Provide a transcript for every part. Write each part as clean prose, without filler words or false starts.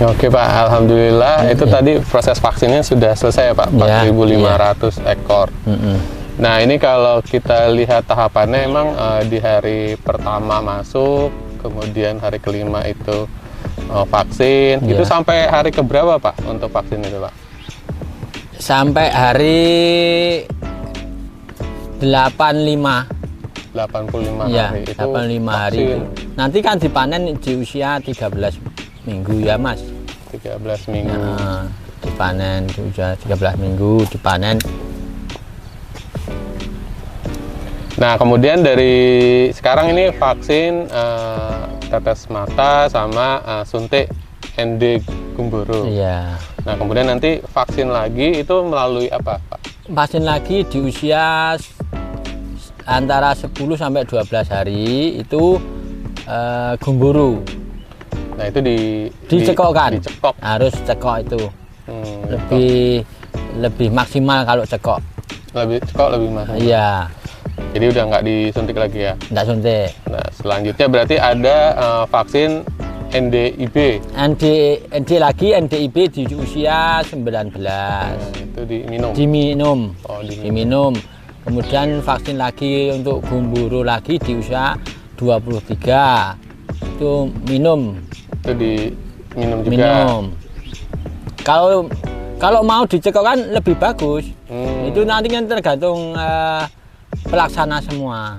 Oke Pak, alhamdulillah itu tadi proses vaksinnya sudah selesai ya Pak, 4.500 ekor. Nah ini kalau kita lihat tahapannya emang di hari pertama masuk, kemudian hari kelima itu vaksin, itu sampai hari keberapa Pak untuk vaksin itu Pak? Sampai hari 85. 85 Ya, hari itu 85 hari vaksin. itu. Nanti kan dipanen di usia 13 minggu ya Mas. 13 minggu. Nah, dipanen di usia 13 minggu dipanen. Nah kemudian dari sekarang ini vaksin tetes mata sama suntik ND Gumboro. Iya. Nah kemudian nanti vaksin lagi itu melalui apa Pak? Vaksin lagi di usia antara 10 sampai 12 hari itu Gumboro. Nah itu dicekokkan. dicekok. Harus cekok itu. Lebih maksimal kalau cekok. Lebih cekok lebih mahal. Iya. Jadi udah nggak disuntik lagi ya? Nggak suntik. Nah selanjutnya berarti ada vaksin NDIB. ND lagi NDIB di usia 19. Itu diminum. Diminum. Oh, diminum. Kemudian vaksin lagi untuk Gumboro lagi di usia 23. Itu minum. Itu diminum juga. Minum. Kalau mau dicekokkan lebih bagus. Itu nantinya tergantung pelaksana semua.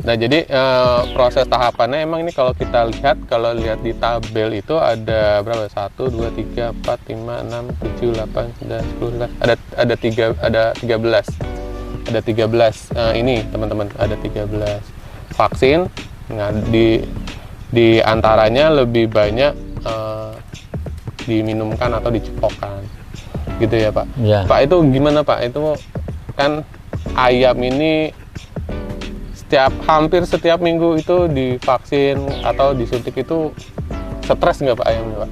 Nah jadi proses tahapannya emang ini kalau kita lihat di tabel itu ada berapa? 1, 2, 3, 4, 5, 6, 7, 8, 9, 10, 11. Ada 13. Ada 13 ini teman-teman, ada 13 vaksin. Nah di antaranya lebih banyak diminumkan atau dicekokkan. Gitu ya Pak? Ya. Pak itu gimana Pak? Itu kan ayam ini hampir setiap minggu itu divaksin atau disuntik itu stres nggak Pak ayamnya Pak?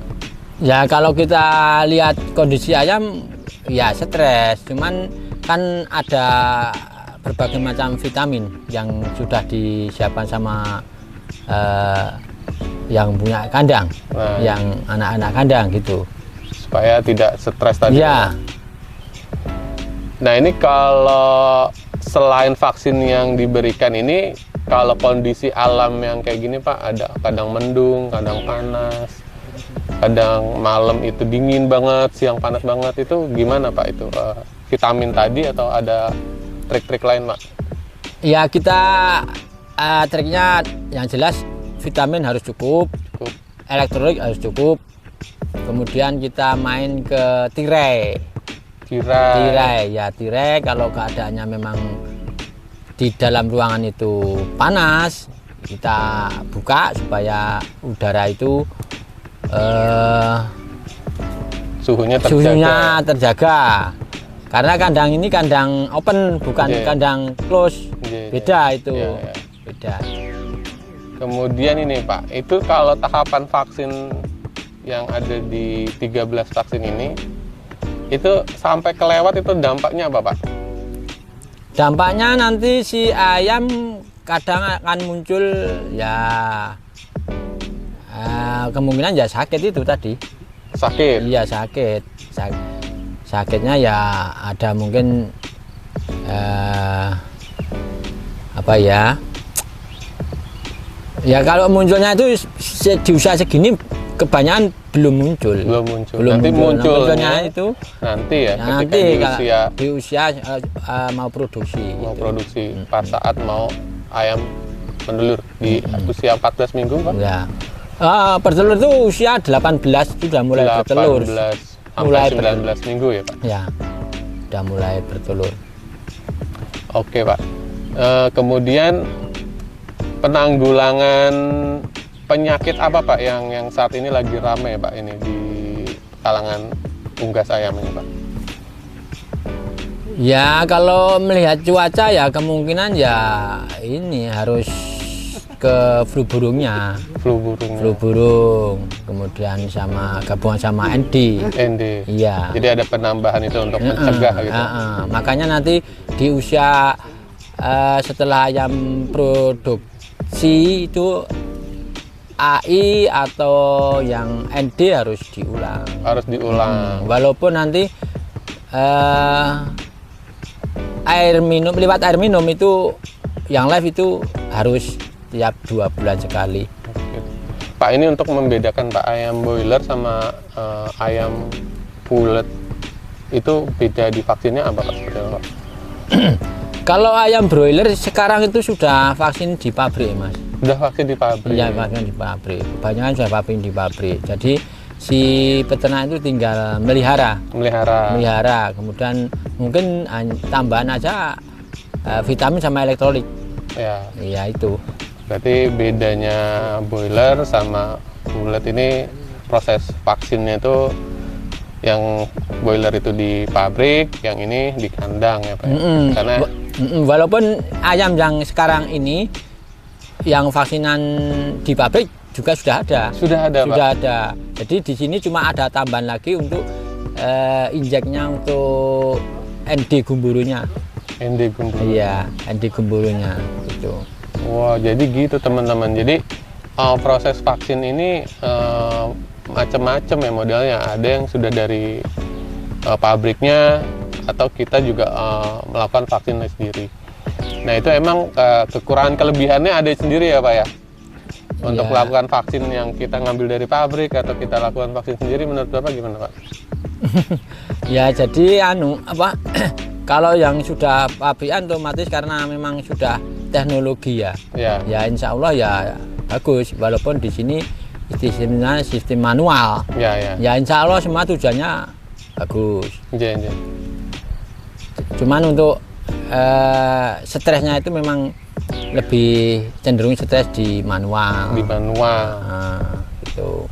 Ya kalau kita lihat kondisi ayam ya stres, cuman kan ada berbagai macam vitamin yang sudah disiapkan sama yang punya kandang, yang anak-anak kandang gitu. Supaya tidak stres tadi. Ya. Nah ini kalau selain vaksin yang diberikan ini, kalau kondisi alam yang kayak gini Pak, ada kadang mendung, kadang panas, kadang malam itu dingin banget, siang panas banget, itu gimana Pak itu? Vitamin tadi atau ada trik-trik lain Pak? Ya kita triknya yang jelas vitamin harus cukup, elektrolit harus cukup, kemudian kita main ke tirai. Tirai kalau keadaannya memang di dalam ruangan itu panas, kita buka supaya udara itu suhunya terjaga. Karena kandang ini kandang open, bukan kandang close. Beda itu. Beda. Kemudian ini Pak, itu kalau tahapan vaksin yang ada di 13 vaksin ini, itu sampai kelewat itu dampaknya apa Pak? Dampaknya nanti si ayam kadang akan muncul ya kemungkinan ya sakit itu tadi. Sakit? Iya sakit. Sakitnya ya ada mungkin apa ya? Ya kalau munculnya itu di usia segini kebanyakan belum muncul. Nanti munculnya itu nanti ya, nanti di usia mau produksi. Pas saat mau ayam mendelur di usia 14 minggu Pak? Ya. Bertelur itu usia 18 sudah mulai bertelur. Sampai 19 minggu ya Pak? Ya. Sudah mulai bertelur. Oke Pak. Kemudian penanggulangan penyakit apa Pak yang saat ini lagi ramai Pak ini di kalangan unggas ayam ini Pak? Ya kalau melihat cuaca ya kemungkinan ya ini harus ke flu burungnya. Flu burung, kemudian sama gabungan sama ND. Iya. Jadi ada penambahan itu untuk mencegah gitu. Makanya nanti di usia setelah ayam produksi itu AI atau yang ND harus diulang. Harus diulang. Walaupun nanti lewat air minum itu yang live itu harus tiap 2 bulan sekali. Pak, ini untuk membedakan Pak ayam boiler sama ayam pulet itu beda di vaksinnya apa Pak? Seperti apa, Pak? Kalau ayam broiler sekarang itu sudah vaksin di pabrik, Mas. Sudah vaksin di pabrik? Iya, vaksin di pabrik. Kebanyakan sudah vaksin di pabrik. Jadi si peternak itu tinggal melihara. Kemudian mungkin tambahan aja vitamin sama elektrolit. Ya. Iya itu. Berarti bedanya boiler sama pulet ini proses vaksinnya itu yang boiler itu di pabrik, yang ini di kandang ya Pak. Karena walaupun ayam yang sekarang ini yang vaksinan di pabrik juga sudah ada. Sudah ada, Sudah Pak. ada. Jadi di sini cuma ada tambahan lagi untuk injeknya untuk ND gumburunya. ND gumburu. Iya, ND gumburunya itu. Wah, jadi gitu teman-teman. Jadi proses vaksin ini macam-macam ya modelnya. Ada yang sudah dari pabriknya atau kita juga melakukan vaksin sendiri. Nah itu emang kekurangan kelebihannya ada sendiri ya Pak ya. Untuk melakukan vaksin yang kita ngambil dari pabrik atau kita lakukan vaksin sendiri, menurut Bapak gimana Pak? Ya jadi kalau yang sudah pabrikan otomatis karena memang sudah teknologi ya. Ya insya Allah ya bagus. Walaupun di sini sistem manual. Ya insya Allah semua tujuannya bagus. Cuman untuk stresnya itu memang lebih cenderung stres di manual. Gitu.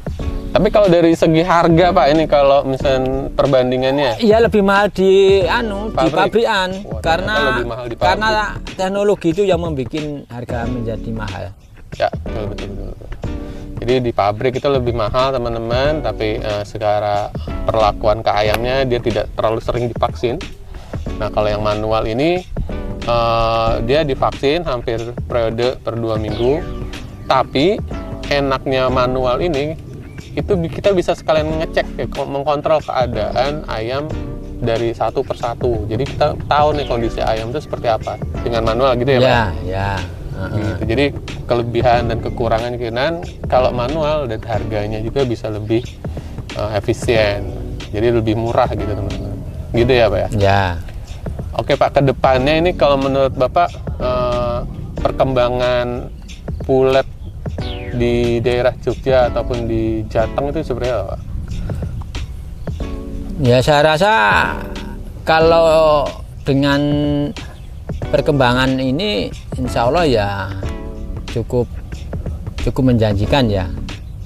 Tapi kalau dari segi harga Pak, ini kalau misalnya perbandingannya? Iya lebih mahal di pabrikan. Karena teknologi itu yang membuat harga menjadi mahal. Ya betul. Jadi di pabrik itu lebih mahal teman-teman, tapi secara perlakuan ke ayamnya dia tidak terlalu sering divaksin. Nah kalau yang manual ini dia divaksin hampir periode per 2 minggu. Tapi enaknya manual ini itu kita bisa sekalian ngecek ya, mengkontrol keadaan ayam dari satu persatu. Jadi kita tahu nih kondisi ayam itu seperti apa dengan manual gitu ya Pak? Ya. Gitu. Jadi kelebihan dan kekurangan kemungkinan kalau manual dan harganya juga bisa lebih efisien. Jadi lebih murah gitu teman-teman. Gitu ya Pak ya? Ya. Oke Pak, kedepannya ini kalau menurut Bapak perkembangan pulet di daerah Jogja ataupun di Jateng itu seperti apa Pak? Ya saya rasa kalau dengan perkembangan ini insya Allah ya cukup menjanjikan ya,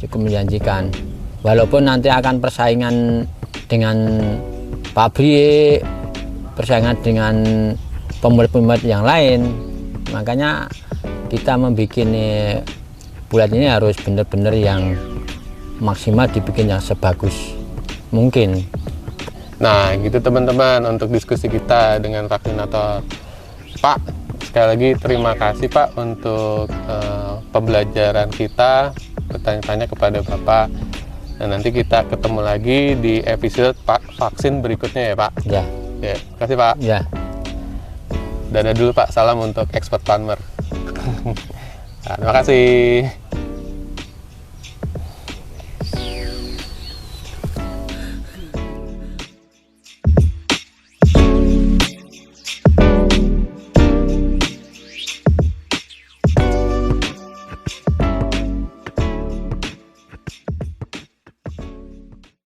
cukup menjanjikan. Walaupun nanti akan persaingan dengan pabrik, persaingan dengan pemulet-pemulet yang lain, makanya kita membuat bulat ini harus benar-benar yang maksimal dibikin yang sebagus mungkin. Nah gitu teman-teman untuk diskusi kita dengan vaksinator. Pak, sekali lagi terima kasih Pak untuk pembelajaran kita, bertanya-tanya kepada Bapak. Dan nanti kita ketemu lagi di episode vaksin berikutnya ya Pak. Ya. Ya, terima kasih Pak. Ya. Dadah dulu Pak, salam untuk expert farmer. Nah, terima kasih.